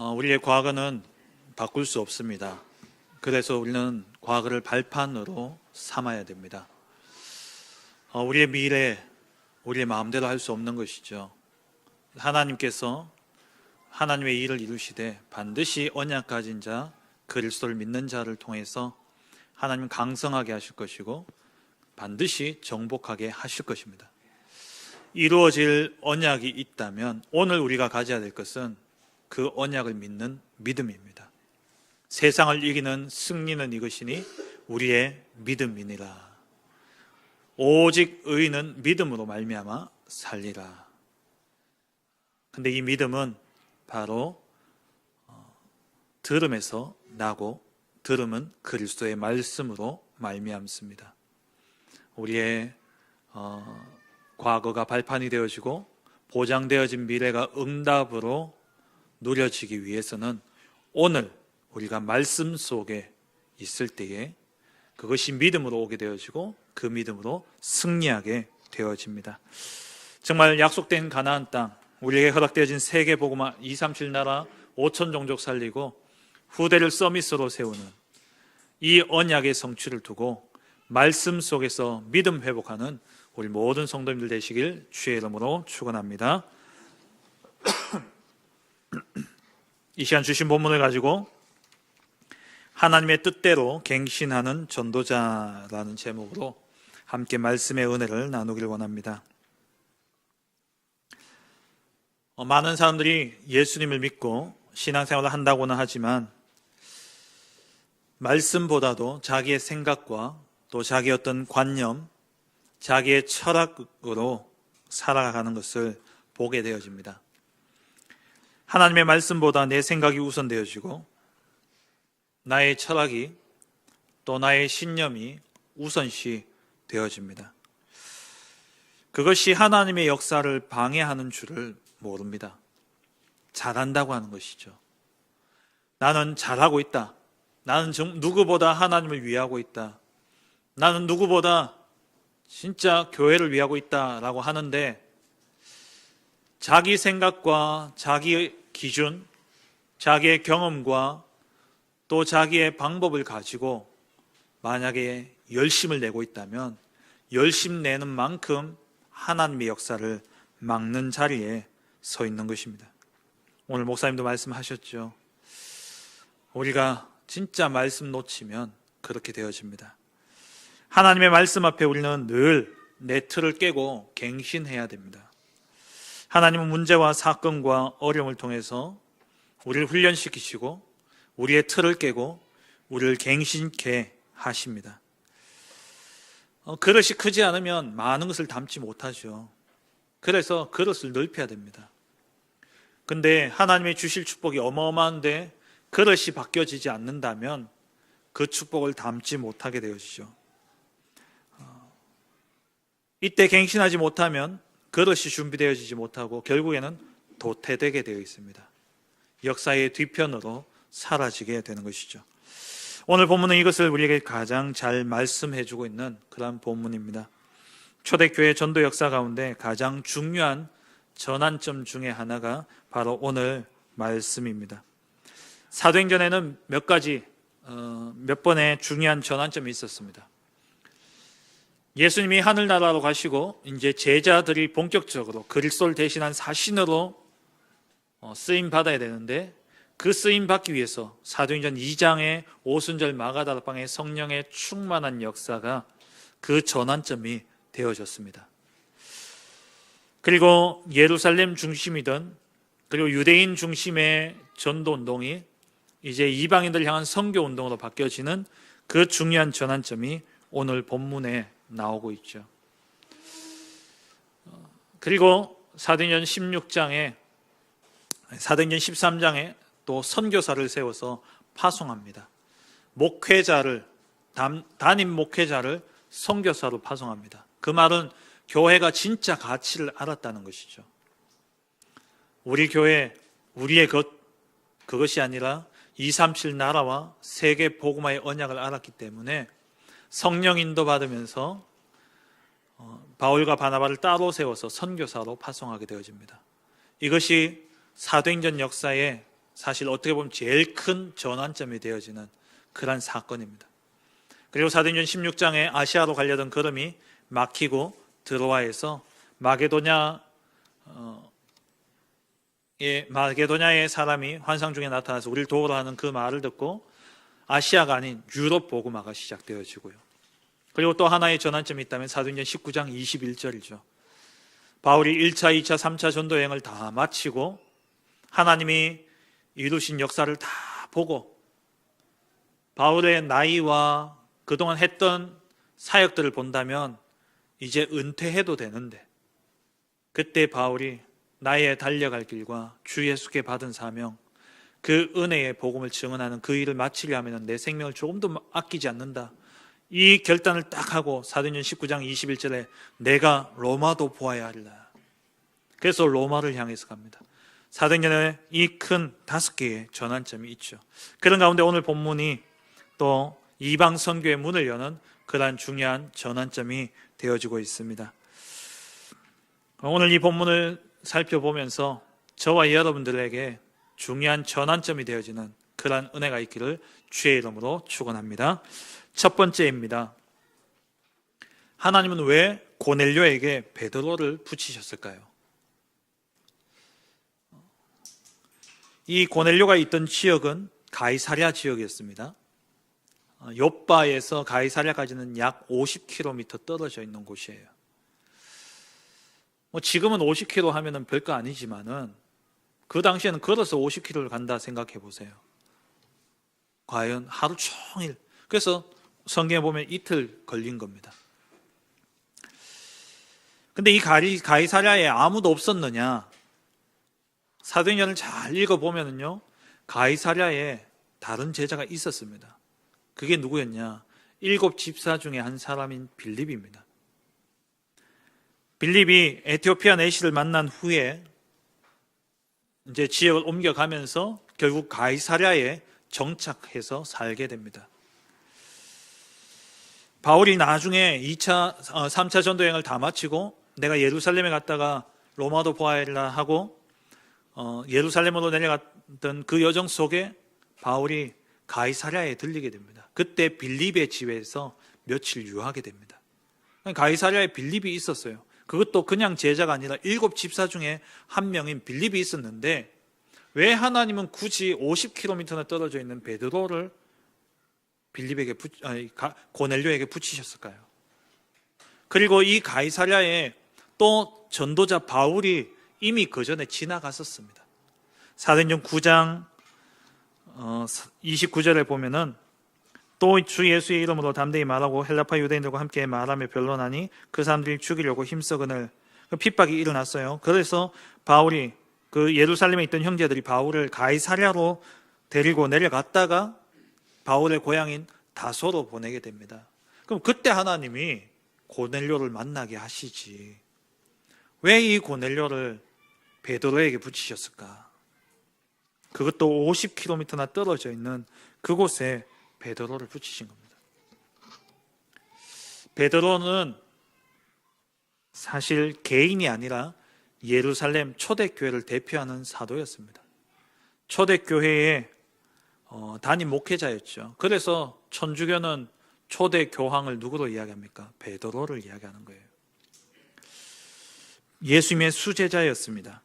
우리의 과거는 바꿀 수 없습니다. 그래서 우리는 과거를 발판으로 삼아야 됩니다. 우리의 미래, 우리의 마음대로 할 수 없는 것이죠. 하나님께서 하나님의 일을 이루시되 반드시 언약 가진 자, 그리스도를 믿는 자를 통해서 하나님 강성하게 하실 것이고 반드시 정복하게 하실 것입니다. 이루어질 언약이 있다면 오늘 우리가 가져야 될 것은 그 언약을 믿는 믿음입니다. 세상을 이기는 승리는 이것이니 우리의 믿음이니라. 오직 의인은 믿음으로 말미암아 살리라. 근데 이 믿음은 바로 들음에서 나고 들음은 그리스도의 말씀으로 말미암습니다. 우리의 과거가 발판이 되어지고 보장되어진 미래가 응답으로 누려지기 위해서는 오늘 우리가 말씀 속에 있을 때에 그것이 믿음으로 오게 되어지고 그 믿음으로 승리하게 되어집니다. 정말 약속된 가나안 땅, 우리에게 허락되어진 세계 복음화 237 나라 5천 종족 살리고 후대를 서밋으로 세우는 이 언약의 성취를 두고 말씀 속에서 믿음 회복하는 우리 모든 성도님들 되시길 주의 이름으로 축원합니다. 이 시간 주신 본문을 가지고 하나님의 뜻대로 갱신하는 전도자라는 제목으로 함께 말씀의 은혜를 나누길 원합니다. 많은 사람들이 예수님을 믿고 신앙생활을 한다고는 하지만 말씀보다도 자기의 생각과 또 자기의 어떤 관념, 자기의 철학으로 살아가는 것을 보게 되어집니다. 하나님의 말씀보다 내 생각이 우선되어지고 나의 철학이 또 나의 신념이 우선시 되어집니다. 그것이 하나님의 역사를 방해하는 줄을 모릅니다. 잘한다고 하는 것이죠. 나는 잘하고 있다. 나는 누구보다 하나님을 위하고 있다. 나는 누구보다 진짜 교회를 위하고 있다라고 하는데 자기 생각과 자기의 기준, 자기의 경험과 또 자기의 방법을 가지고 만약에 열심을 내고 있다면 열심 내는 만큼 하나님의 역사를 막는 자리에 서 있는 것입니다. 오늘 목사님도 말씀하셨죠. 우리가 진짜 말씀 놓치면 그렇게 되어집니다. 하나님의 말씀 앞에 우리는 늘 내 틀을 깨고 갱신해야 됩니다. 하나님은 문제와 사건과 어려움을 통해서 우리를 훈련시키시고 우리의 틀을 깨고 우리를 갱신케 하십니다. 그릇이 크지 않으면 많은 것을 담지 못하죠. 그래서 그릇을 넓혀야 됩니다. 근데 하나님의 주실 축복이 어마어마한데 그릇이 바뀌어지지 않는다면 그 축복을 담지 못하게 되어지죠. 이때 갱신하지 못하면 그릇이 준비되어지지 못하고 결국에는 도태되게 되어 있습니다. 역사의 뒤편으로 사라지게 되는 것이죠. 오늘 본문은 이것을 우리에게 가장 잘 말씀해주고 있는 그런 본문입니다. 초대교회 전도 역사 가운데 가장 중요한 전환점 중에 하나가 바로 오늘 말씀입니다. 사도행전에는 몇 번의 중요한 전환점이 있었습니다. 예수님이 하늘나라로 가시고 이제 제자들이 본격적으로 그리스도를 대신한 사신으로 쓰임 받아야 되는데 그 쓰임 받기 위해서 사도행전 2장의 오순절 마가다락방의 성령의 충만한 역사가 그 전환점이 되어졌습니다. 그리고 예루살렘 중심이던 그리고 유대인 중심의 전도운동이 이제 이방인들 향한 선교운동으로 바뀌어지는 그 중요한 전환점이 오늘 본문에 나오고 있죠. 그리고 사도행전 13장에 또 선교사를 세워서 파송합니다. 담임 목회자를 선교사로 파송합니다. 그 말은 교회가 진짜 가치를 알았다는 것이죠. 우리 교회, 우리의 그것이 아니라 237 나라와 세계 복음화의 언약을 알았기 때문에 성령 인도 받으면서 바울과 바나바를 따로 세워서 선교사로 파송하게 되어집니다. 이것이 사도행전 역사의 사실 어떻게 보면 제일 큰 전환점이 되어지는 그런 사건입니다. 그리고 사도행전 16장에 아시아로 가려던 걸음이 막히고 드로아에서 마게도냐의 사람이 환상 중에 나타나서 우리를 도우라 하는 그 말을 듣고 아시아가 아닌 유럽 복음화가 시작되어지고요. 그리고 또 하나의 전환점이 있다면 사도행전 19장 21절이죠. 바울이 1차, 2차, 3차 전도 여행을 다 마치고 하나님이 이루신 역사를 다 보고 바울의 나이와 그동안 했던 사역들을 본다면 이제 은퇴해도 되는데, 그때 바울이 나의 달려갈 길과 주 예수께 받은 사명, 그 은혜의 복음을 증언하는 그 일을 마치려 하면 내 생명을 조금도 아끼지 않는다, 이 결단을 딱 하고 사도행전 19장 21절에 내가 로마도 보아야 하리라. 그래서 로마를 향해서 갑니다. 사도행전에 이 큰 5개의 전환점이 있죠. 그런 가운데 오늘 본문이 또 이방 선교의 문을 여는 그러한 중요한 전환점이 되어지고 있습니다. 오늘 이 본문을 살펴보면서 저와 여러분들에게 중요한 전환점이 되어지는 그러한 은혜가 있기를 주의 이름으로 축원합니다. 첫 번째입니다. 하나님은 왜 고넬료에게 베드로를 붙이셨을까요? 이 고넬료가 있던 지역은 가이사랴 지역이었습니다. 욥바에서 가이사랴까지는 약 50km 떨어져 있는 곳이에요. 지금은 50km 하면은 별거 아니지만은 그 당시에는 걸어서 50km를 간다 생각해 보세요. 과연 하루 종일, 그래서 성경에 보면 이틀 걸린 겁니다. 근데 이 가이사랴에 아무도 없었느냐? 사도행전을 잘 읽어보면요, 가이사랴에 다른 제자가 있었습니다. 그게 누구였냐? 7 집사 중에 한 사람인 빌립입니다. 빌립이 에티오피아 내시를 만난 후에 이제 지역을 옮겨가면서 결국 가이사랴에 정착해서 살게 됩니다. 바울이 나중에 3차 전도 여행을 다 마치고 내가 예루살렘에 갔다가 로마도 보아야리라 하고 예루살렘으로 내려갔던 그 여정 속에 바울이 가이사랴에 들리게 됩니다. 그때 빌립의 집에서 며칠 유하게 됩니다. 가이사랴에 빌립이 있었어요. 그것도 그냥 제자가 아니라 7 집사 중에 한 명인 빌립이 있었는데 왜 하나님은 굳이 50km나 떨어져 있는 베드로를 고넬료에게 붙이셨을까요? 그리고 이 가이사랴에 또 전도자 바울이 이미 그 전에 지나갔었습니다. 사도행전 9장 29절에 보면은 또 주 예수의 이름으로 담대히 말하고 헬라파 유대인들과 함께 말하며 변론하니 그 사람들이 죽이려고 힘쓰거늘 핍박이 일어났어요. 그래서 바울이 그 예루살렘에 있던 형제들이 바울을 가이사랴로 데리고 내려갔다가 바울의 고향인 다소로 보내게 됩니다. 그럼 그때 하나님이 고넬료를 만나게 하시지 왜 이 고넬료를 베드로에게 붙이셨을까? 그것도 50km나 떨어져 있는 그곳에 베드로를 붙이신 겁니다. 베드로는 사실 개인이 아니라 예루살렘 초대교회를 대표하는 사도였습니다. 초대교회의 담임 목회자였죠. 그래서 천주교는 초대교황을 누구로 이야기합니까? 베드로를 이야기하는 거예요. 예수님의 수제자였습니다.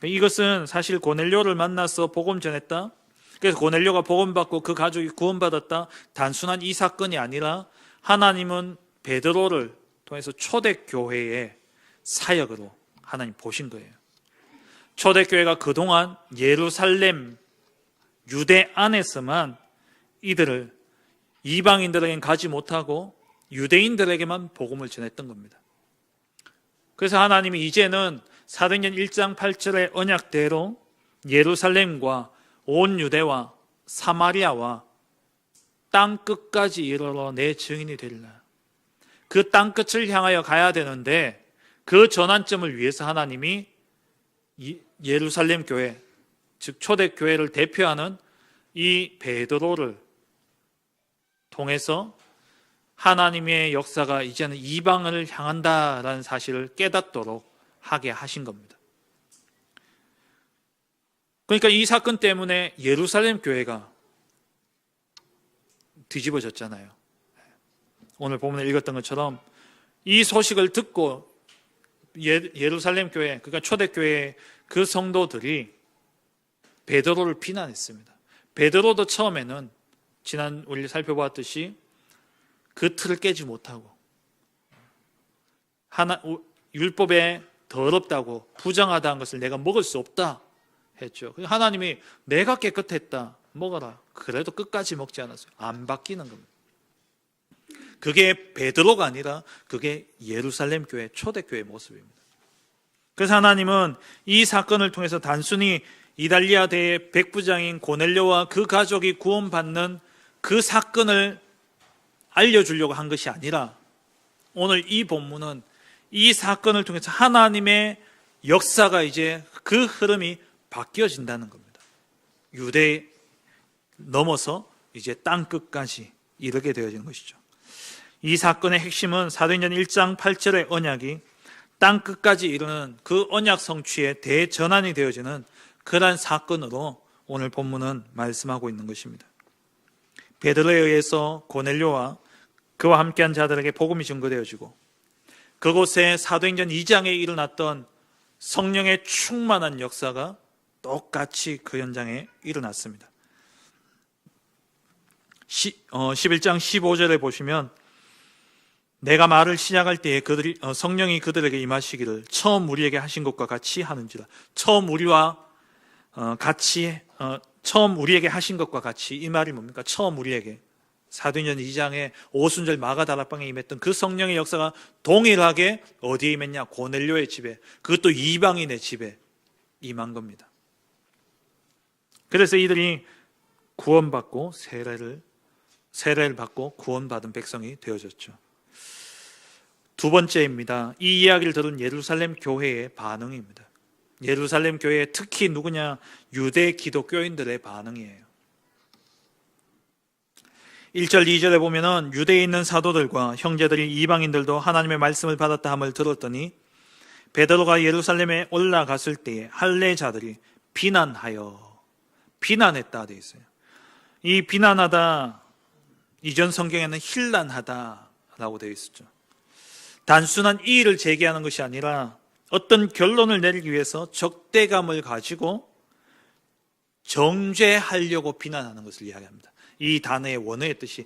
이것은 사실 고넬료를 만나서 복음 전했다, 그래서 고넬료가 복음받고 그 가족이 구원받았다, 단순한 이 사건이 아니라 하나님은 베드로를 통해서 초대교회의 사역으로 하나님 보신 거예요. 초대교회가 그동안 예루살렘 유대 안에서만 이들을 이방인들에게는 가지 못하고 유대인들에게만 복음을 전했던 겁니다. 그래서 하나님이 이제는 사도행전 1장 8절의 언약대로 예루살렘과 온 유대와 사마리아와 땅 끝까지 이르러 내 증인이 되리라. 그 땅 끝을 향하여 가야 되는데 그 전환점을 위해서 하나님이 예루살렘 교회, 즉 초대교회를 대표하는 이 베드로를 통해서 하나님의 역사가 이제는 이방을 향한다라는 사실을 깨닫도록 하게 하신 겁니다. 그러니까 이 사건 때문에 예루살렘 교회가 뒤집어졌잖아요. 오늘 본문에 읽었던 것처럼 이 소식을 듣고 예루살렘 교회, 그러니까 초대교회 그 성도들이 베드로를 비난했습니다. 베드로도 처음에는 지난 우리 살펴보았듯이 그 틀을 깨지 못하고 율법에 더럽다고 부정하다는 것을 내가 먹을 수 없다 했죠. 하나님이 내가 깨끗했다 먹어라. 그래도 끝까지 먹지 않았어요. 안 바뀌는 겁니다. 그게 베드로가 아니라 그게 예루살렘 교회 초대교회의 모습입니다. 그래서 하나님은 이 사건을 통해서 단순히 이달리아 대의 백부장인 고넬료와 그 가족이 구원받는 그 사건을 알려주려고 한 것이 아니라 오늘 이 본문은 이 사건을 통해서 하나님의 역사가 이제 그 흐름이 바뀌어진다는 겁니다. 유대 넘어서 이제 땅끝까지 이르게 되어지는 것이죠. 이 사건의 핵심은 사도행전 1장 8절의 언약이 땅끝까지 이르는 그 언약 성취의 대전환이 되어지는 그러한 사건으로 오늘 본문은 말씀하고 있는 것입니다. 베드로에 의해서 고넬료와 그와 함께한 자들에게 복음이 증거되어지고 그곳에 사도행전 2장에 일어났던 성령의 충만한 역사가 똑같이 그 현장에 일어났습니다. 11장 15절에 보시면 내가 말을 시작할 때에 성령이 그들에게 임하시기를 처음 우리에게 하신 것과 같이 하는지라. 처음 우리에게 하신 것과 같이, 이 말이 뭡니까? 처음 우리에게. 사도행전 2장에 오순절 마가다락방에 임했던 그 성령의 역사가 동일하게 어디에 임했냐? 고넬료의 집에, 그것도 이방인의 집에 임한 겁니다. 그래서 이들이 구원받고 세례를 받고 구원받은 백성이 되어졌죠. 두 번째입니다. 이 이야기를 들은 예루살렘 교회의 반응입니다. 예루살렘 교회 특히 누구냐? 유대 기독교인들의 반응이에요. 1절 2절에 보면은 유대에 있는 사도들과 형제들이 이방인들도 하나님의 말씀을 받았다 함을 들었더니 베드로가 예루살렘에 올라갔을 때에 할례자들이 비난했다 되어 있어요. 이 비난하다, 이전 성경에는 힐난하다라고 되어 있었죠. 단순한 이의를 제기하는 것이 아니라 어떤 결론을 내리기 위해서 적대감을 가지고 정죄하려고 비난하는 것을 이야기합니다. 이 단어의 원어의 뜻이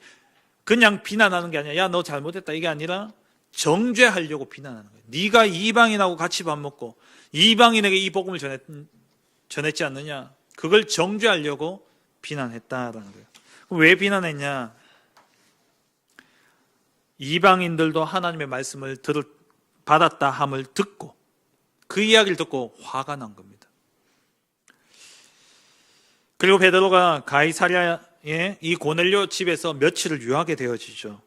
그냥 비난하는 게 아니라 야, 너 잘못했다 이게 아니라 정죄하려고 비난하는 거예요. 네가 이방인하고 같이 밥 먹고 이방인에게 이 복음을 전했지 않느냐, 그걸 정죄하려고 비난했다라는 거예요. 왜 비난했냐? 이방인들도 하나님의 말씀을 받았다 함을 듣고 그 이야기를 듣고 화가 난 겁니다. 그리고 베드로가 가이사랴의 이 고넬료 집에서 며칠을 유하게 되어지죠.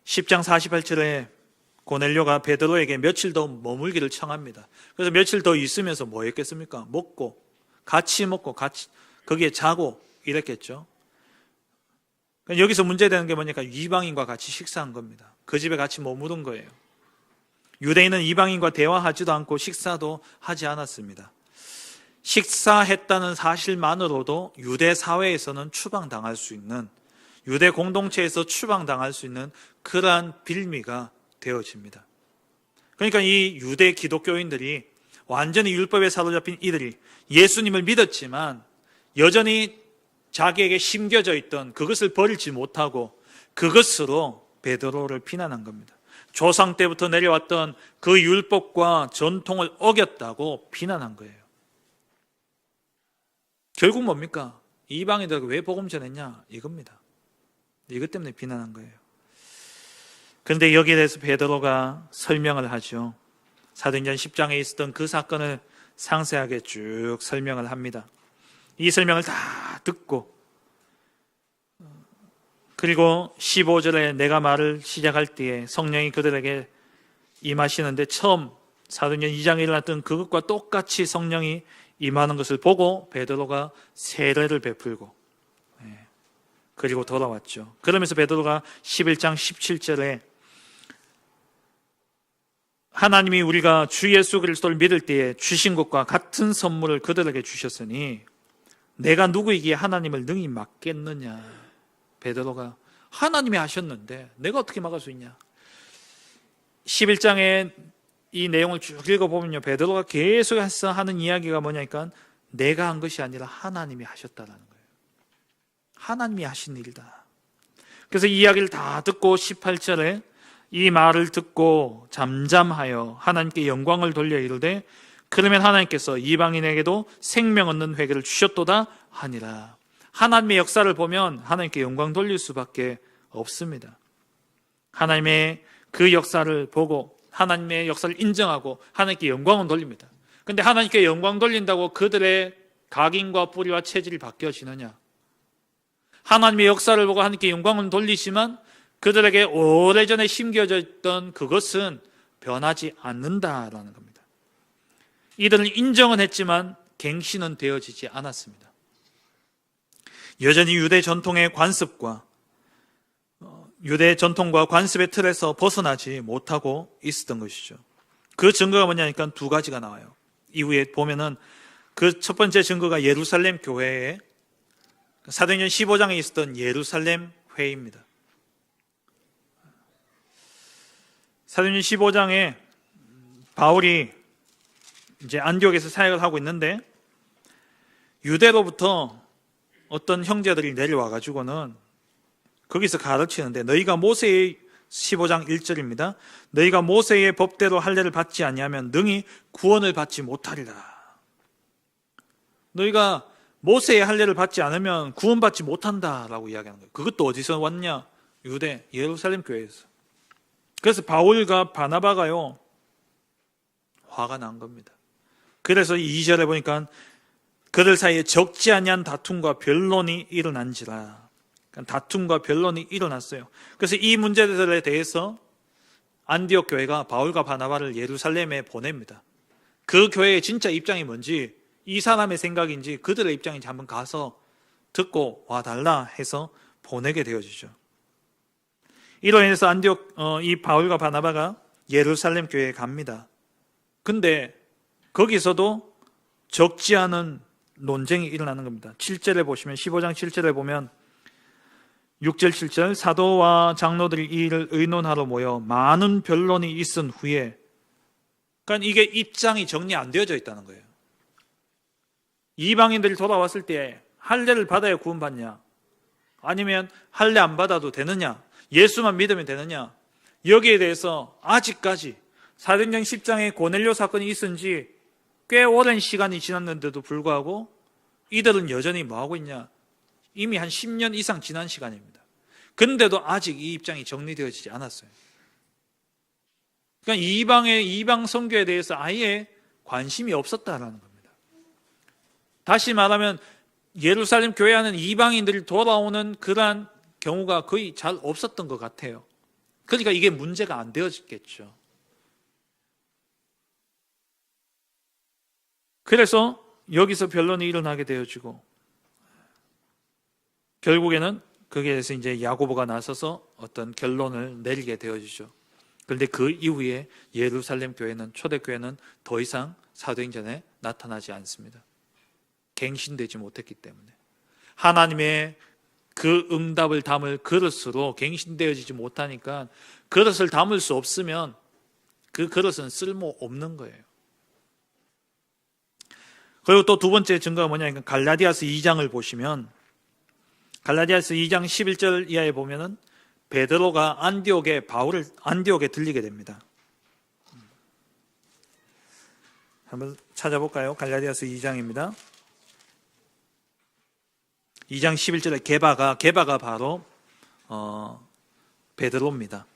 10장 48절에 고넬료가 베드로에게 며칠 더 머물기를 청합니다. 그래서 며칠 더 있으면서 뭐 했겠습니까? 같이 먹고 거기에 자고 이랬겠죠. 여기서 문제되는 게 뭐냐면 이방인과 같이 식사한 겁니다. 그 집에 같이 머무른 거예요. 유대인은 이방인과 대화하지도 않고 식사도 하지 않았습니다. 식사했다는 사실만으로도 유대 사회에서는 추방당할 수 있는, 유대 공동체에서 추방당할 수 있는 그러한 빌미가 되어집니다. 그러니까 이 유대 기독교인들이 완전히 율법에 사로잡힌 이들이 예수님을 믿었지만 여전히 자기에게 심겨져 있던 그것을 버리지 못하고 그것으로 베드로를 비난한 겁니다. 조상 때부터 내려왔던 그 율법과 전통을 어겼다고 비난한 거예요. 결국 뭡니까? 이방인들에게 왜 복음 전했냐? 이겁니다. 이것 때문에 비난한 거예요. 그런데 여기에 대해서 베드로가 설명을 하죠. 사도행전 10장에 있었던 그 사건을 상세하게 쭉 설명을 합니다. 이 설명을 다 듣고 그리고 15절에 내가 말을 시작할 때에 성령이 그들에게 임하시는데 처음 사도행전 2장에 일어났던 그것과 똑같이 성령이 임하는 것을 보고 베드로가 세례를 베풀고 그리고 돌아왔죠. 그러면서 베드로가 11장 17절에 하나님이 우리가 주 예수 그리스도를 믿을 때에 주신 것과 같은 선물을 그들에게 주셨으니 내가 누구에게 하나님을 능히 막겠느냐. 베드로가 하나님이 하셨는데 내가 어떻게 막을 수 있냐. 11장에 이 내용을 쭉 읽어보면요, 베드로가 계속해서 하는 이야기가 뭐냐니까 내가 한 것이 아니라 하나님이 하셨다라는 거예요. 하나님이 하신 일이다. 그래서 이 이야기를 다 듣고 18절에 이 말을 듣고 잠잠하여 하나님께 영광을 돌려 이르되 그러면 하나님께서 이방인에게도 생명 얻는 회개를 주셨도다 하니라. 하나님의 역사를 보면 하나님께 영광 돌릴 수밖에 없습니다. 하나님의 그 역사를 보고 하나님의 역사를 인정하고 하나님께 영광을 돌립니다. 그런데 하나님께 영광 돌린다고 그들의 각인과 뿌리와 체질이 바뀌어지느냐? 하나님의 역사를 보고 하나님께 영광을 돌리지만 그들에게 오래전에 심겨져 있던 그것은 변하지 않는다라는 겁니다. 이들은 인정은 했지만 갱신은 되어지지 않았습니다. 여전히 유대 전통의 관습과 유대 전통과 관습의 틀에서 벗어나지 못하고 있었던 것이죠. 그 증거가 뭐냐니까 두 가지가 나와요. 이후에 보면은 그 첫 번째 증거가 예루살렘 교회의 사도행전 15장에 있었던 예루살렘 회의입니다. 사도행전 15장에 바울이 이제 안디옥에서 사역을 하고 있는데 유대로부터 어떤 형제들이 내려와 가지고는 거기서 가르치는데 너희가 모세의 15장 1절입니다. 너희가 모세의 법대로 할례를 받지 아니하면 능히 구원을 받지 못하리라. 너희가 모세의 할례를 받지 않으면 구원받지 못한다라고 이야기하는 거예요. 그것도 어디서 왔냐? 유대 예루살렘 교회에서. 그래서 바울과 바나바가요 화가 난 겁니다. 그래서 2절에 보니까 그들 사이에 적지 아니한 다툼과 변론이 일어난지라. 다툼과 변론이 일어났어요. 그래서 이 문제들에 대해서 안디옥 교회가 바울과 바나바를 예루살렘에 보냅니다. 그 교회의 진짜 입장이 뭔지, 이 사람의 생각인지 그들의 입장인지 한번 가서 듣고 와달라 해서 보내게 되어지죠. 이로 인해서 안디옥 이 바울과 바나바가 예루살렘 교회에 갑니다. 근데 거기서도 적지 않은 논쟁이 일어나는 겁니다. 7절에 보시면 15장 7절에 보면 6절 7절 사도와 장로들이 이 일을 의논하러 모여 많은 변론이 있은 후에, 그러니까 이게 입장이 정리 안 되어져 있다는 거예요. 이방인들이 돌아왔을 때 할례를 받아야 구원받냐, 아니면 할례 안 받아도 되느냐, 예수만 믿으면 되느냐, 여기에 대해서 아직까지 사도행전 10장에 고넬료 사건이 있은 지 꽤 오랜 시간이 지났는데도 불구하고 이들은 여전히 뭐하고 있냐? 이미 한 10년 이상 지난 시간입니다. 근데도 아직 이 입장이 정리되어지지 않았어요. 그러니까 이방 선교에 대해서 아예 관심이 없었다라는 겁니다. 다시 말하면 예루살렘 교회 안은 이방인들이 돌아오는 그러한 경우가 거의 잘 없었던 것 같아요. 그러니까 이게 문제가 안 되어졌겠죠. 그래서 여기서 변론이 일어나게 되어지고 결국에는 거기에 대해서 이제 야고보가 나서서 어떤 결론을 내리게 되어지죠. 그런데 그 이후에 예루살렘 교회는, 초대교회는 더 이상 사도행전에 나타나지 않습니다. 갱신되지 못했기 때문에. 하나님의 그 응답을 담을 그릇으로 갱신되어지지 못하니까 그릇을 담을 수 없으면 그 그릇은 쓸모없는 거예요. 그리고 또 두 번째 증거가 뭐냐면 갈라디아서 2장을 보시면 갈라디아서 2장 11절 이하에 보면은 베드로가 안디옥에 들리게 됩니다. 한번 찾아볼까요? 갈라디아서 2장입니다. 2장 11절에 게바가 바로 베드로입니다.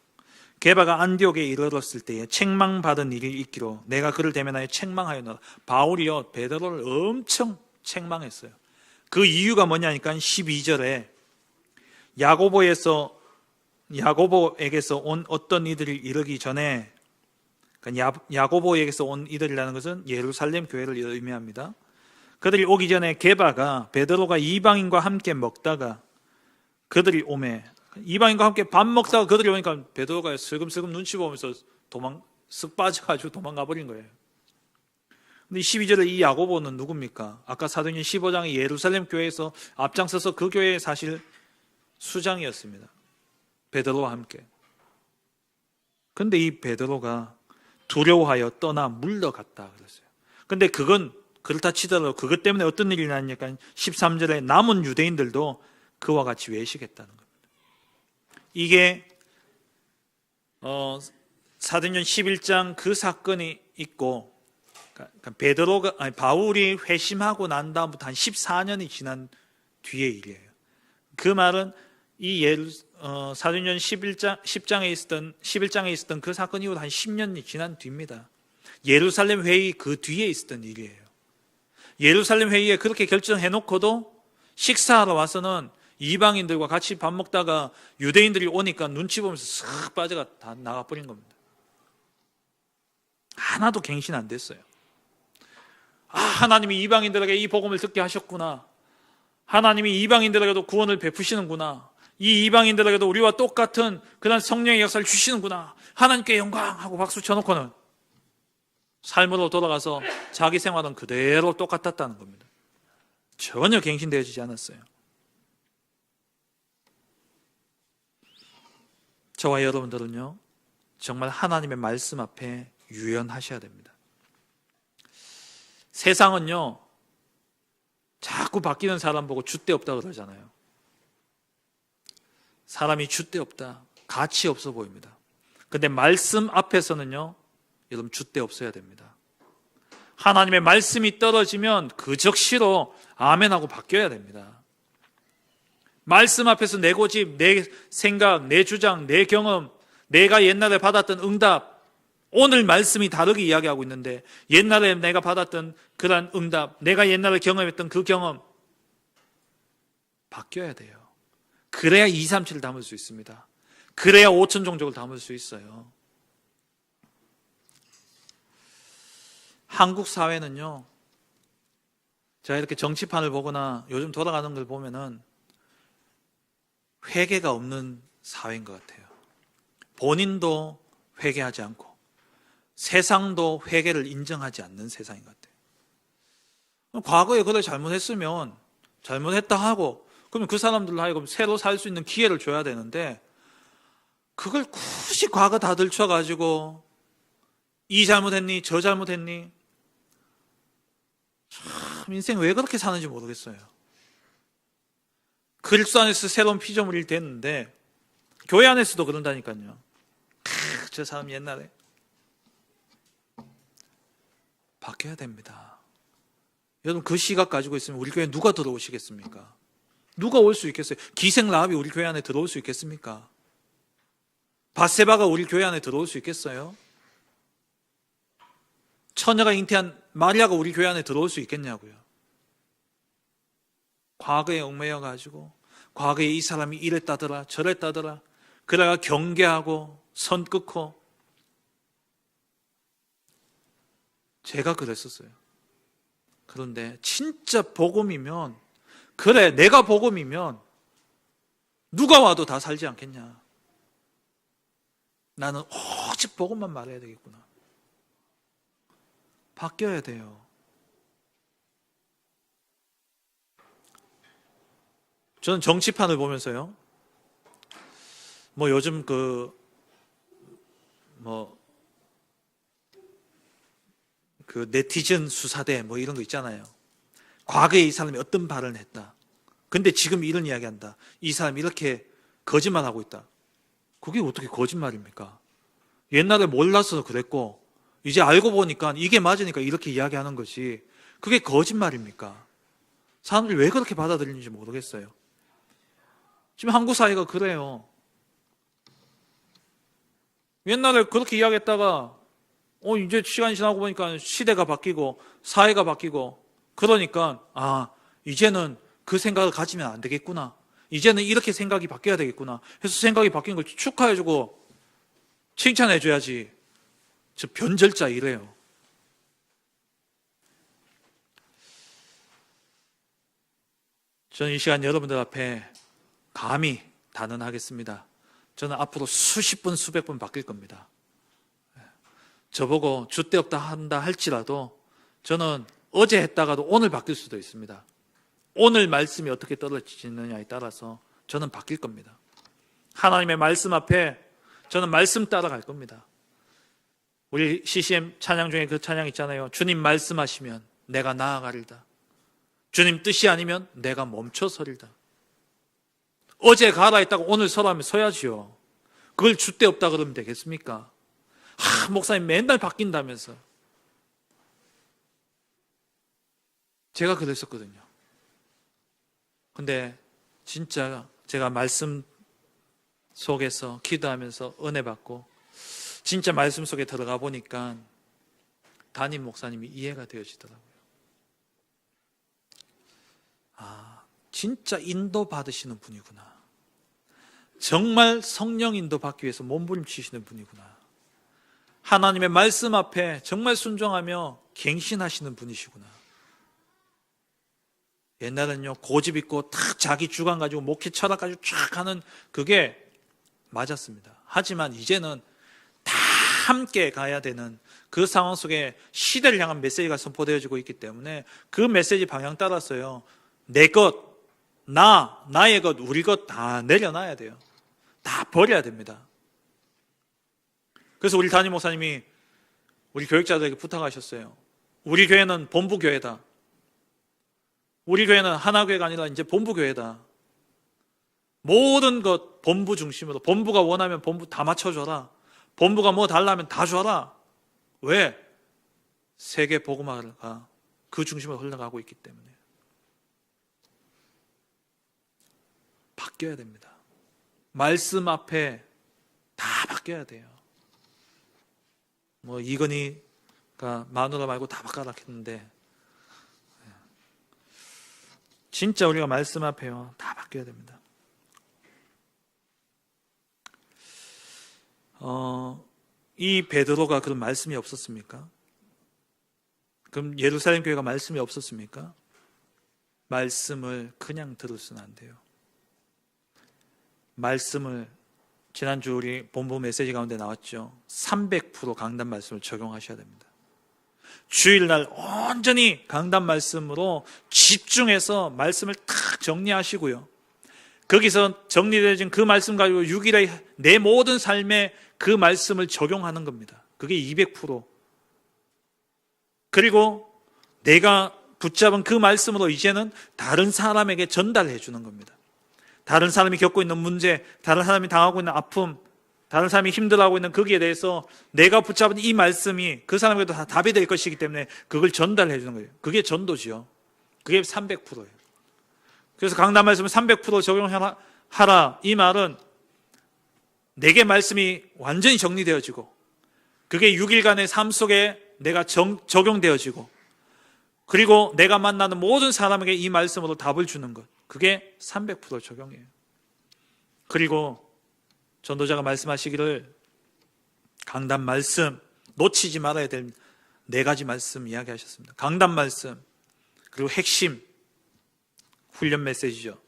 게바가 안디옥에 이르렀을 때에 책망받은 일이 있기로 내가 그를 대면하여 책망하였노라. 바울이요 베드로를 엄청 책망했어요. 그 이유가 뭐냐니까 12절에 야고보에게서 온 어떤 이들이 이르기 전에, 그러니까 야고보에게서 온 이들이라는 것은 예루살렘 교회를 의미합니다. 그들이 오기 전에 게바가 베드로가 이방인과 함께 먹다가 그들이 오매, 이방인과 함께 밥 먹다가 그들이 오니까 베드로가 슬금슬금 눈치 보면서 쓱 빠져가지고 도망가 버린 거예요. 근데 12절에 이 야고보는 누굽니까? 아까 사도행전 15장의 예루살렘 교회에서 앞장서서 그 교회의 사실 수장이었습니다. 베드로와 함께. 근데 이 베드로가 두려워하여 떠나 물러갔다 그랬어요. 근데 그건 그렇다 치더라도 그것 때문에 어떤 일이 났냐니까 13절에 남은 유대인들도 그와 같이 외식했다는 겁니다. 이게 사도행전 11장 그 사건이 있고, 그러니까 바울이 회심하고 난 다음부터 한 14년이 지난 뒤의 일이에요. 그 말은 이 사도행전 11장에 있었던 그 사건 이후로 한 10년이 지난 뒤입니다. 예루살렘 회의 그 뒤에 있었던 일이에요. 예루살렘 회의에 그렇게 결정해놓고도 식사하러 와서는 이방인들과 같이 밥 먹다가 유대인들이 오니까 눈치 보면서 쓱 빠져가 다 나가버린 겁니다. 하나도 갱신 안 됐어요. 하나님이 이방인들에게 이 복음을 듣게 하셨구나. 하나님이 이방인들에게도 구원을 베푸시는구나. 이 이방인들에게도 우리와 똑같은 그런 성령의 역사를 주시는구나. 하나님께 영광하고 박수 쳐놓고는 삶으로 돌아가서 자기 생활은 그대로 똑같았다는 겁니다. 전혀 갱신되어지지 않았어요. 저와 여러분들은요, 정말 하나님의 말씀 앞에 유연하셔야 됩니다. 세상은요, 자꾸 바뀌는 사람 보고 줏대 없다 그러잖아요. 사람이 줏대 없다, 가치 없어 보입니다. 근데 말씀 앞에서는요, 여러분 줏대 없어야 됩니다. 하나님의 말씀이 떨어지면 그 즉시로 아멘하고 바뀌어야 됩니다. 말씀 앞에서 내 고집, 내 생각, 내 주장, 내 경험, 내가 옛날에 받았던 응답, 오늘 말씀이 다르게 이야기하고 있는데 옛날에 내가 받았던 그런 응답, 내가 옛날에 경험했던 그 경험 바뀌어야 돼요. 그래야 237을 담을 수 있습니다. 그래야 5천 종족을 담을 수 있어요. 한국 사회는요, 제가 이렇게 정치판을 보거나 요즘 돌아가는 걸 보면은 회개가 없는 사회인 것 같아요. 본인도 회개하지 않고 세상도 회개를 인정하지 않는 세상인 것 같아요. 과거에 그걸 잘못했으면 잘못했다 하고 그러면 그 사람들로 하여금 새로 살 수 있는 기회를 줘야 되는데 그걸 굳이 과거 다 들춰가지고 이 잘못했니 저 잘못했니 참 인생 왜 그렇게 사는지 모르겠어요. 그리스도 안에서 새로운 피조물이 됐는데 교회 안에서도 그런다니까요. 저 사람 옛날에 바뀌어야 됩니다. 여러분 그 시각 가지고 있으면 우리 교회에 누가 들어오시겠습니까? 누가 올 수 있겠어요? 기생 라합이 우리 교회 안에 들어올 수 있겠습니까? 밧세바가 우리 교회 안에 들어올 수 있겠어요? 처녀가 잉태한 마리아가 우리 교회 안에 들어올 수 있겠냐고요. 과거에 얽매여 가지고 과거에 이 사람이 이랬다더라 저랬다더라 그래가 경계하고 선 끊고 제가 그랬었어요. 그런데 진짜 복음이면 그래 내가 복음이면 누가 와도 다 살지 않겠냐. 나는 오직 복음만 말해야 되겠구나. 바뀌어야 돼요. 저는 정치판을 보면서요, 요즘 그 네티즌 수사대 이런 거 있잖아요. 과거에 이 사람이 어떤 발언을 했다. 근데 지금 이런 이야기 한다. 이 사람이 이렇게 거짓말하고 있다. 그게 어떻게 거짓말입니까? 옛날에 몰라서 그랬고 이제 알고 보니까 이게 맞으니까 이렇게 이야기하는 것이 그게 거짓말입니까? 사람들이 왜 그렇게 받아들이는지 모르겠어요. 지금 한국 사회가 그래요. 옛날에 그렇게 이야기했다가 이제 시간이 지나고 보니까 시대가 바뀌고 사회가 바뀌고 그러니까 이제는 그 생각을 가지면 안 되겠구나. 이제는 이렇게 생각이 바뀌어야 되겠구나 해서 생각이 바뀐 걸 축하해주고 칭찬해줘야지. 저 변절자 이래요. 저는 이 시간 여러분들 앞에 감히 단언하겠습니다. 저는 앞으로 수십 번 수백 번 바뀔 겁니다. 저보고 줏대 없다 한다 할지라도 저는 어제 했다가도 오늘 바뀔 수도 있습니다. 오늘 말씀이 어떻게 떨어지느냐에 따라서 저는 바뀔 겁니다. 하나님의 말씀 앞에 저는 말씀 따라갈 겁니다. 우리 CCM 찬양 중에 그 찬양 있잖아요. 주님 말씀하시면 내가 나아가리다. 주님 뜻이 아니면 내가 멈춰서리다. 어제 가라 했다고 오늘 서라면 서야지요. 그걸 줏대 없다 그러면 되겠습니까? 목사님 맨날 바뀐다면서. 제가 그랬었거든요. 근데 진짜 제가 말씀 속에서 기도하면서 은혜 받고 진짜 말씀 속에 들어가 보니까 담임 목사님이 이해가 되어지더라고요. 진짜 인도 받으시는 분이구나. 정말 성령 인도 받기 위해서 몸부림치시는 분이구나. 하나님의 말씀 앞에 정말 순종하며 갱신하시는 분이시구나. 옛날에는요, 고집 있고 탁 자기 주관 가지고 목회 철학 가지고 쫙 하는 그게 맞았습니다. 하지만 이제는 다 함께 가야 되는 그 상황 속에 시대를 향한 메시지가 선포되어지고 있기 때문에 그 메시지 방향 따라서요, 내 것, 나의 것, 우리 것 다 내려놔야 돼요. 다 버려야 됩니다. 그래서 우리 담임 목사님이 우리 교육자들에게 부탁하셨어요. 우리 교회는 본부교회다. 우리 교회는 하나교회가 아니라 이제 본부교회다. 모든 것 본부 중심으로, 본부가 원하면 본부 다 맞춰줘라. 본부가 뭐 달라면 다 줘라. 왜? 세계 복음화가 그 중심으로 흘러가고 있기 때문에. 바뀌어야 됩니다. 말씀 앞에 다 바뀌어야 돼요. 뭐 이건희가 마누라 말고 다 바꿔라 했는데 진짜 우리가 말씀 앞에요, 다 바뀌어야 됩니다. 이 베드로가 그런 말씀이 없었습니까? 그럼 예루살렘 교회가 말씀이 없었습니까? 말씀을 그냥 들을 수는 안 돼요. 말씀을 지난주 우리 본부 메시지 가운데 나왔죠. 300% 강단 말씀을 적용하셔야 됩니다. 주일날 온전히 강단 말씀으로 집중해서 말씀을 탁 정리하시고요. 거기서 정리되어진 그 말씀 가지고 6일에 내 모든 삶에 그 말씀을 적용하는 겁니다. 그게 200%. 그리고 내가 붙잡은 그 말씀으로 이제는 다른 사람에게 전달해 주는 겁니다. 다른 사람이 겪고 있는 문제, 다른 사람이 당하고 있는 아픔, 다른 사람이 힘들어하고 있는 거기에 대해서 내가 붙잡은 이 말씀이 그 사람에게도 다 답이 될 것이기 때문에 그걸 전달해 주는 거예요. 그게 전도지요. 그게 300%예요. 그래서 강단 말씀을 300% 적용하라. 이 말은 내게 말씀이 완전히 정리되어지고 그게 6일간의 삶 속에 내가 적용되어지고 그리고 내가 만나는 모든 사람에게 이 말씀으로 답을 주는 것. 그게 300% 적용이에요. 그리고 전도자가 말씀하시기를 강단 말씀 놓치지 말아야 될 4가지 말씀 이야기하셨습니다. 강단 말씀, 그리고 핵심 훈련 메시지죠.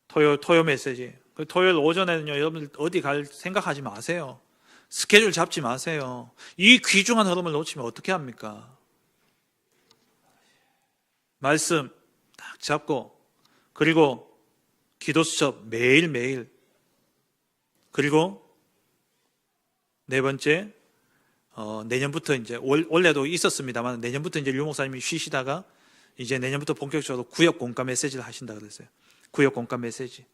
토요 메시지. 토요일 오전에는요, 여러분들 어디 갈 생각하지 마세요. 스케줄 잡지 마세요. 이 귀중한 흐름을 놓치면 어떻게 합니까? 말씀 딱 잡고, 그리고 기도 수첩 매일매일, 그리고 4번째, 내년부터 이제, 원래도 있었습니다만, 내년부터 이제 류 목사님이 쉬시다가, 이제 내년부터 본격적으로 구역 공과 메시지를 하신다 그랬어요. 구역 공과 메시지.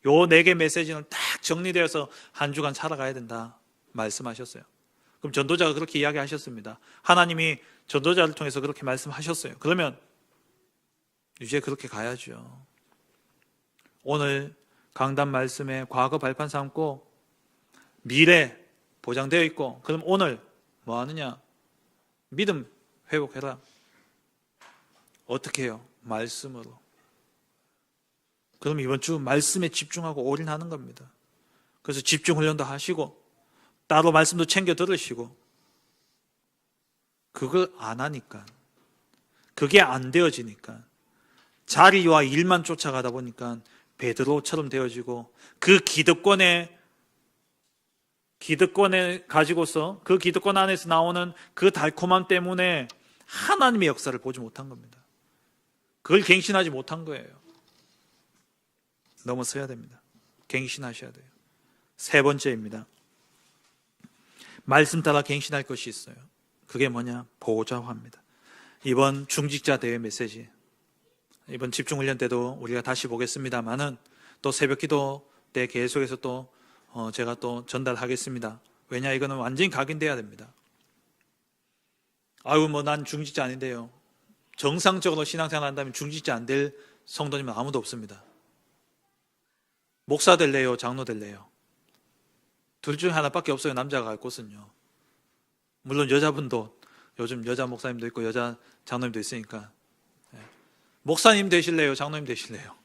요 4개 메시지는 딱 정리되어서 한 주간 살아가야 된다 말씀하셨어요. 그럼 전도자가 그렇게 이야기하셨습니다. 하나님이 전도자를 통해서 그렇게 말씀하셨어요. 그러면 이제 그렇게 가야죠. 오늘 강단 말씀에 과거 발판 삼고 미래 보장되어 있고, 그럼 오늘 뭐 하느냐? 믿음 회복해라. 어떻게 해요? 말씀으로. 그럼 이번 주 말씀에 집중하고 올인하는 겁니다. 그래서 집중 훈련도 하시고 따로 말씀도 챙겨 들으시고, 그걸 안 하니까, 그게 안 되어지니까 자리와 일만 쫓아가다 보니까 베드로처럼 되어지고 그 기득권에 기득권에 가지고서 그 기득권 안에서 나오는 그 달콤함 때문에 하나님의 역사를 보지 못한 겁니다. 그걸 갱신하지 못한 거예요. 넘어서야 됩니다. 갱신하셔야 돼요. 세 번째입니다. 말씀 따라 갱신할 것이 있어요. 그게 뭐냐? 보좌화입니다. 이번 중직자 대회 메시지, 이번 집중훈련 때도 우리가 다시 보겠습니다만은 또 새벽기도 때 계속해서 또 제가 또 전달하겠습니다. 왜냐, 이거는 완전히 각인돼야 됩니다. 아유, 난 중직자 아닌데요. 정상적으로 신앙생활 한다면 중직자 안 될 성도님은 아무도 없습니다. 목사 될래요? 장로 될래요? 둘 중에 하나밖에 없어요. 남자가 갈 곳은요. 물론 여자분도 요즘 여자 목사님도 있고 여자 장로님도 있으니까. 목사님 되실래요? 장로님 되실래요?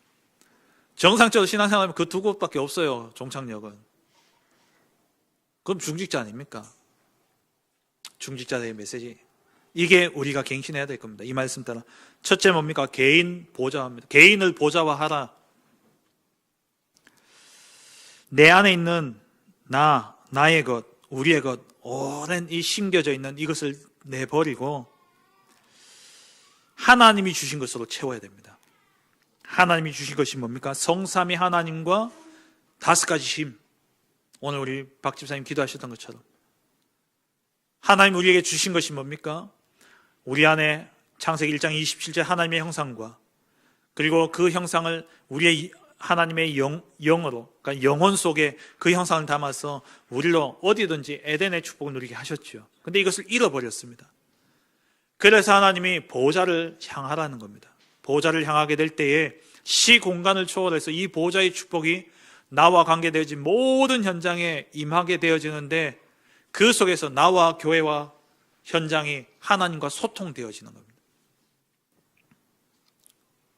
정상적으로 신앙생활하면 그 두 곳밖에 없어요. 종착역은. 그럼 중직자 아닙니까? 중직자의 메시지. 이게 우리가 갱신해야 될 겁니다. 이 말씀 따라. 첫째 뭡니까? 개인 보좌화입니다. 개인을 보좌화하라. 내 안에 있는 나의 것, 우리의 것, 오랜 이 심겨져 있는 이것을 내버리고 하나님이 주신 것으로 채워야 됩니다. 하나님이 주신 것이 뭡니까? 성삼위 하나님과 다섯 가지 힘. 오늘 우리 박 집사님 기도하셨던 것처럼 하나님 우리에게 주신 것이 뭡니까? 우리 안에 창세기 1장 27절 하나님의 형상과 그리고 그 형상을 우리의 하나님의 영으로, 그러니까 영혼 속에 그 형상을 담아서 우리로 어디든지 에덴의 축복을 누리게 하셨죠. 근데 이것을 잃어버렸습니다. 그래서 하나님이 보호자를 향하라는 겁니다. 보호자를 향하게 될 때에 시공간을 초월해서 이 보호자의 축복이 나와 관계되어진 모든 현장에 임하게 되어지는데 그 속에서 나와 교회와 현장이 하나님과 소통되어지는 겁니다.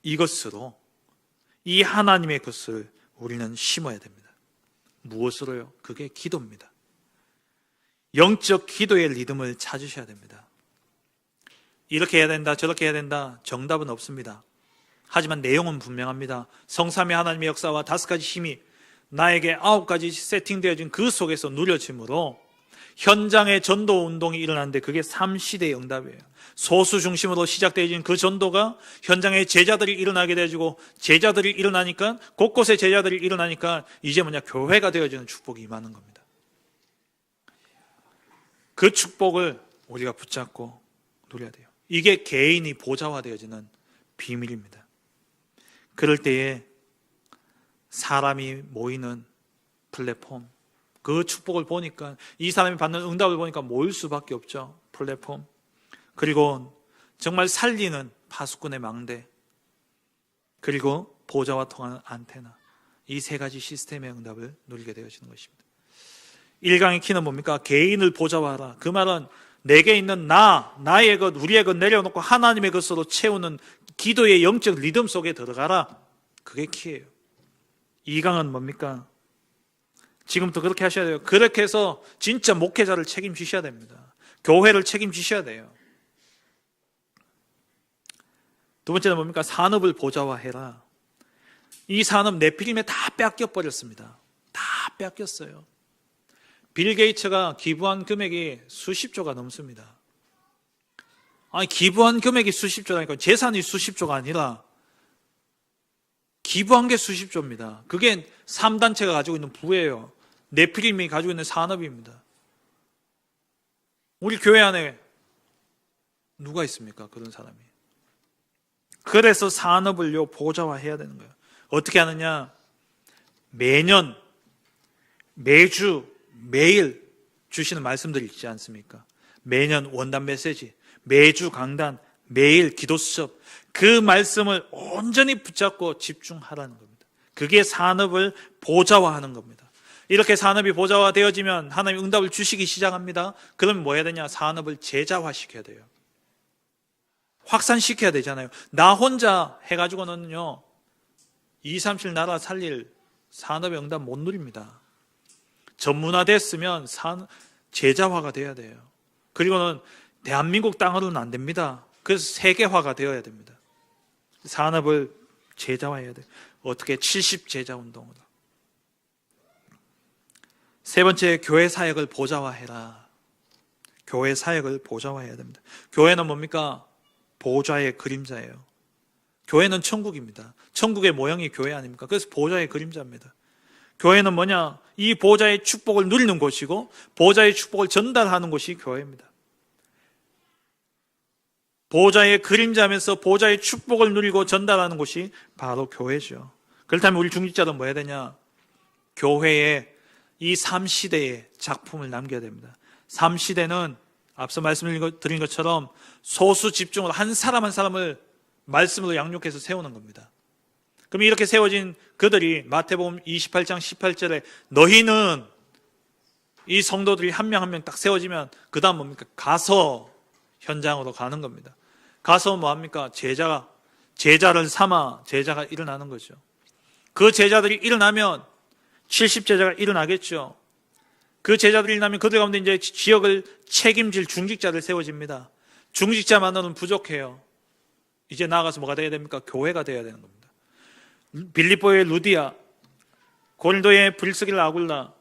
이것으로 이 하나님의 것을 우리는 심어야 됩니다. 무엇으로요? 그게 기도입니다. 영적 기도의 리듬을 찾으셔야 됩니다. 이렇게 해야 된다, 저렇게 해야 된다, 정답은 없습니다. 하지만 내용은 분명합니다. 성삼위 하나님의 역사와 다섯 가지 힘이 나에게 9가지 세팅되어진 그 속에서 누려짐으로 현장의 전도 운동이 일어나는데 그게 3시대의 응답이에요. 소수 중심으로 시작되어진 그 전도가 현장에 제자들이 일어나게 되어지고 제자들이 일어나니까 곳곳에 제자들이 일어나니까 이제 교회가 되어지는 축복이 임하는 겁니다. 그 축복을 우리가 붙잡고 누려야 돼요. 이게 개인이 보좌화되어지는 비밀입니다. 그럴 때에 사람이 모이는 플랫폼, 그 축복을 보니까 이 사람이 받는 응답을 보니까 모일 수밖에 없죠. 플랫폼. 그리고 정말 살리는 파수꾼의 망대, 그리고 보좌와 통하는 안테나, 이 세 가지 시스템의 응답을 누리게 되어지는 것입니다. 1강의 키는 뭡니까? 개인을 보좌화하라. 그 말은 내게 있는 나의 것, 우리의 것 내려놓고 하나님의 것으로 채우는 기도의 영적 리듬 속에 들어가라. 그게 키예요. 2강은 뭡니까? 지금부터 그렇게 하셔야 돼요. 그렇게 해서 진짜 목회자를 책임지셔야 됩니다. 교회를 책임지셔야 돼요. 두 번째는 뭡니까? 산업을 보좌화해라. 이 산업 네피림에 다 뺏겨버렸습니다. 다 뺏겼어요. 빌 게이츠가 기부한 금액이 수십조가 넘습니다. 아니, 기부한 금액이 수십조라니까 재산이 수십조가 아니라 기부한 게 수십조입니다. 그게 3단체가 가지고 있는 부예요. 네피림이 가지고 있는 산업입니다. 우리 교회 안에 누가 있습니까? 그런 사람이. 그래서 산업을요 보좌화해야 되는 거예요. 어떻게 하느냐? 매년, 매주, 매일 주시는 말씀들이 있지 않습니까? 매년 원단 메시지, 매주 강단, 매일 기도 수업, 그 말씀을 온전히 붙잡고 집중하라는 겁니다. 그게 산업을 보좌화하는 겁니다. 이렇게 산업이 보좌화되어지면 하나님이 응답을 주시기 시작합니다. 그러면 뭐 해야 되냐? 산업을 제자화시켜야 돼요. 확산시켜야 되잖아요. 나 혼자 해가지고는요 2, 3, 7 나라 살릴 산업의 응답 못 누립니다. 전문화됐으면 제자화가 돼야 돼요. 그리고는 대한민국 땅으로는 안 됩니다. 그래서 세계화가 되어야 됩니다. 산업을 제자화해야 돼요. 어떻게? 70제자 운동으로. 세 번째, 교회 사역을 보좌화해라. 교회 사역을 보좌화해야 됩니다. 교회는 뭡니까? 보좌의 그림자예요. 교회는 천국입니다. 천국의 모형이 교회 아닙니까? 그래서 보좌의 그림자입니다. 교회는 뭐냐? 이 보좌의 축복을 누리는 곳이고 보좌의 축복을 전달하는 곳이 교회입니다. 보좌의 그림자면서 보좌의 축복을 누리고 전달하는 곳이 바로 교회죠. 그렇다면 우리 중직자는 뭐 해야 되냐? 교회에 이 3시대의 작품을 남겨야 됩니다. 3시대는 앞서 말씀드린 것처럼 소수 집중으로 한 사람 한 사람을 말씀으로 양육해서 세우는 겁니다. 그럼 이렇게 세워진 그들이 마태복음 28장 18절에 너희는, 이 성도들이 한 명 한 명 딱 세워지면 그 다음 뭡니까? 가서 현장으로 가는 겁니다. 가서 뭐합니까? 제자를 삼아 제자가 일어나는 거죠. 그 제자들이 일어나면 70제자가 일어나겠죠. 그 제자들이 일어나면 그들 가운데 이제 지역을 책임질 중직자를 세워집니다. 중직자만으로는 부족해요. 이제 나아가서 뭐가 돼야 됩니까? 교회가 돼야 되는 겁니다. 빌립보의 루디아, 고린도의 브릭스길 아굴라,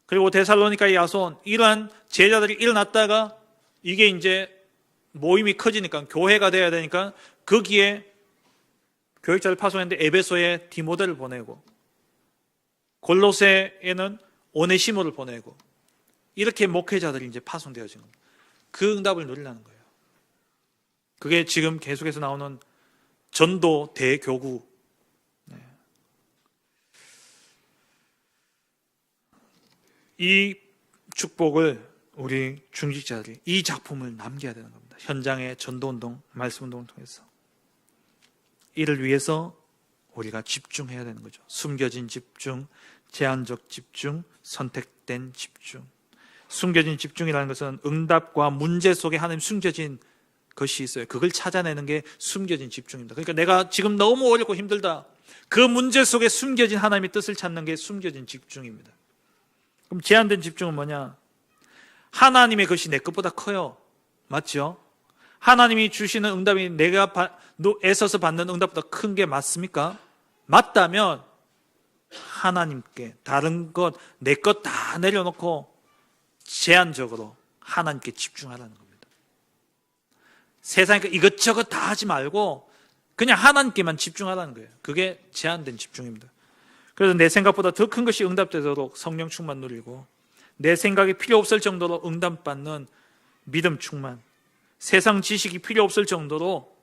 그리고 데살로니카의 야손, 이러한 제자들이 일어났다가 이게 이제 모임이 커지니까 교회가 돼야 되니까 거기에 교육자를 파송했는데 에베소에 디모데를 보내고 골로새에는 오네시모를 보내고 이렇게 목회자들이 이제 파송되어진 겁니다. 그 응답을 누리려는 거예요. 그게 지금 계속해서 나오는 전도 대교구. 이 축복을 우리 중직자들이 이 작품을 남겨야 되는 겁니다. 현장의 전도운동, 말씀운동을 통해서. 이를 위해서 우리가 집중해야 되는 거죠. 숨겨진 집중, 제한적 집중, 선택된 집중. 숨겨진 집중이라는 것은 응답과 문제 속에 하나님 숨겨진 것이 있어요. 그걸 찾아내는 게 숨겨진 집중입니다. 그러니까 내가 지금 너무 어렵고 힘들다. 그 문제 속에 숨겨진 하나님의 뜻을 찾는 게 숨겨진 집중입니다. 그럼 제한된 집중은 뭐냐? 하나님의 것이 내 것보다 커요. 맞죠? 하나님이 주시는 응답이 내가 애써서 받는 응답보다 큰 게 맞습니까? 맞다면 하나님께 다른 것, 내 것 다 내려놓고 제한적으로 하나님께 집중하라는 겁니다. 세상에 이것저것 다 하지 말고 그냥 하나님께만 집중하라는 거예요. 그게 제한된 집중입니다. 그래서 내 생각보다 더 큰 것이 응답되도록 성령 충만 누리고, 내 생각이 필요 없을 정도로 응답받는 믿음 충만, 세상 지식이 필요 없을 정도로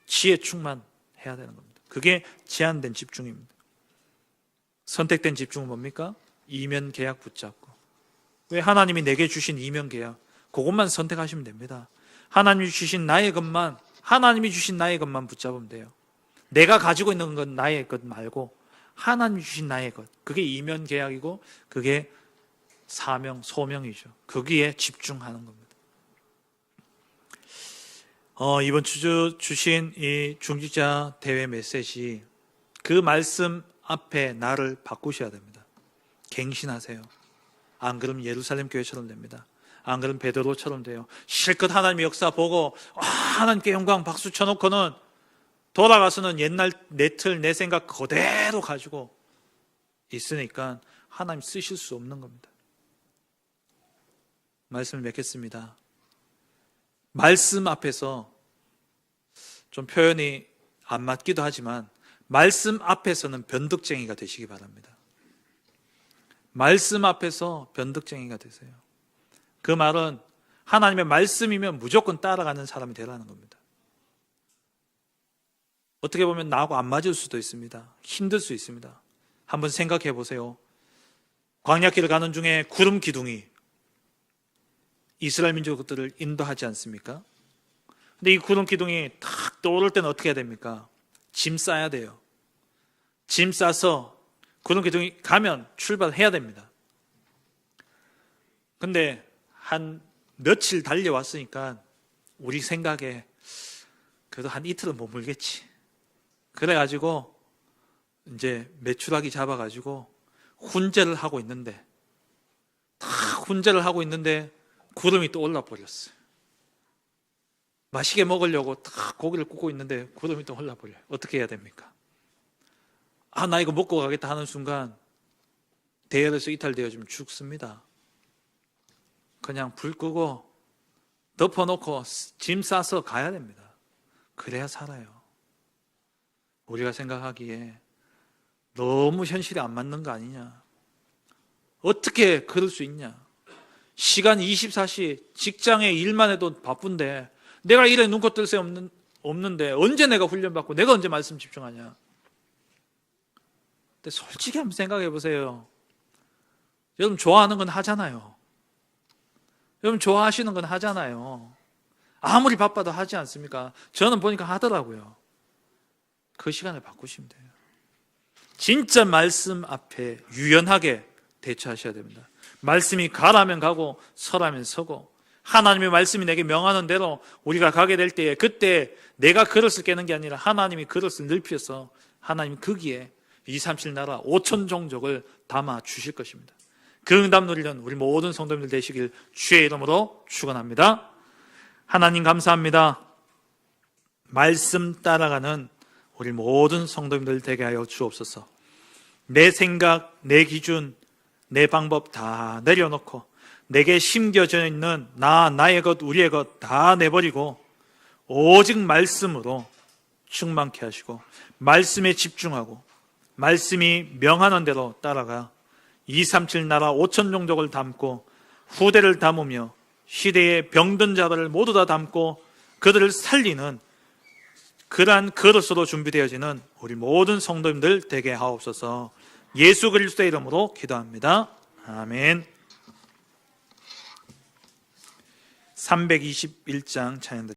지혜 충만해야 되는 겁니다. 그게 제한된 집중입니다. 선택된 집중은 뭡니까? 이면 계약 붙잡고. 왜? 하나님이 내게 주신 이면 계약, 그것만 선택하시면 됩니다. 하나님이 주신 나의 것만 붙잡으면 돼요. 내가 가지고 있는 건 나의 것 말고 하나님이 주신 나의 것, 그게 이면 계약이고 그게 사명, 소명이죠. 거기에 집중하는 겁니다. 이번 주 주신 이 중직자 대회 메시지, 그 말씀 앞에 나를 바꾸셔야 됩니다. 갱신하세요. 안 그러면 예루살렘 교회처럼 됩니다. 안 그러면 베드로처럼 돼요. 실컷 하나님의 역사 보고 하나님께 영광 박수 쳐놓고는 돌아가서는 옛날 내 틀, 내 생각 그대로 가지고 있으니까 하나님 쓰실 수 없는 겁니다. 말씀을 맺겠습니다. 말씀 앞에서, 좀 표현이 안 맞기도 하지만 말씀 앞에서는 변덕쟁이가 되시기 바랍니다. 말씀 앞에서 변덕쟁이가 되세요. 그 말은 하나님의 말씀이면 무조건 따라가는 사람이 되라는 겁니다. 어떻게 보면 나하고 안 맞을 수도 있습니다. 힘들 수 있습니다. 한번 생각해 보세요. 광야길을 가는 중에 구름 기둥이 이스라엘 민족들을 인도하지 않습니까? 근데 이 구름 기둥이 탁 떠오를 때는 어떻게 해야 됩니까? 짐 싸야 돼요. 짐 싸서 구름 기둥이 가면 출발해야 됩니다. 근데 한 며칠 달려왔으니까 우리 생각에 그래도 한 이틀은 머물겠지. 그래가지고 이제 메추라기 잡아가지고 훈제를 하고 있는데 구름이 또 올라버렸어요. 맛있게 먹으려고 딱 고기를 굽고 있는데 구름이 또 올라버려요. 어떻게 해야 됩니까? 나 이거 먹고 가겠다 하는 순간 대열에서 이탈되어지면 죽습니다. 그냥 불 끄고 덮어놓고 짐 싸서 가야 됩니다. 그래야 살아요. 우리가 생각하기에 너무 현실이 안 맞는 거 아니냐? 어떻게 그럴 수 있냐? 시간 24시 직장에 일만 해도 바쁜데 내가 일에 눈코 뜰 새 없는데 언제 내가 훈련받고 내가 언제 말씀 집중하냐? 근데 솔직히 한번 생각해 보세요. 여러분 좋아하는 건 하잖아요. 여러분 좋아하시는 건 하잖아요. 아무리 바빠도 하지 않습니까? 저는 보니까 하더라고요. 그 시간을 바꾸시면 돼요. 진짜 말씀 앞에 유연하게 대처하셔야 됩니다. 말씀이 가라면 가고 서라면 서고 하나님의 말씀이 내게 명하는 대로 우리가 가게 될 때에 그때 내가 그릇을 깨는 게 아니라 하나님이 그릇을 넓혀서 하나님이 거기에 237 나라 5천 종족을 담아 주실 것입니다. 그 응답 누리는 우리 모든 성도님들 되시길 주의 이름으로 축원합니다. 하나님 감사합니다. 말씀 따라가는 우리 모든 성도님들 되게 하여 주옵소서. 내 생각, 내 기준, 내 방법 다 내려놓고 내게 심겨져 있는 나의 것, 우리의 것 다 내버리고 오직 말씀으로 충만케 하시고 말씀에 집중하고 말씀이 명하는 대로 따라가 237 나라 5천 종족을 담고 후대를 담으며 시대의 병든 자들을 모두 다 담고 그들을 살리는 그러한 그릇으로 준비되어지는 우리 모든 성도님들 되게 하옵소서. 예수 그리스도의 이름으로 기도합니다. 아멘. 321장 찬양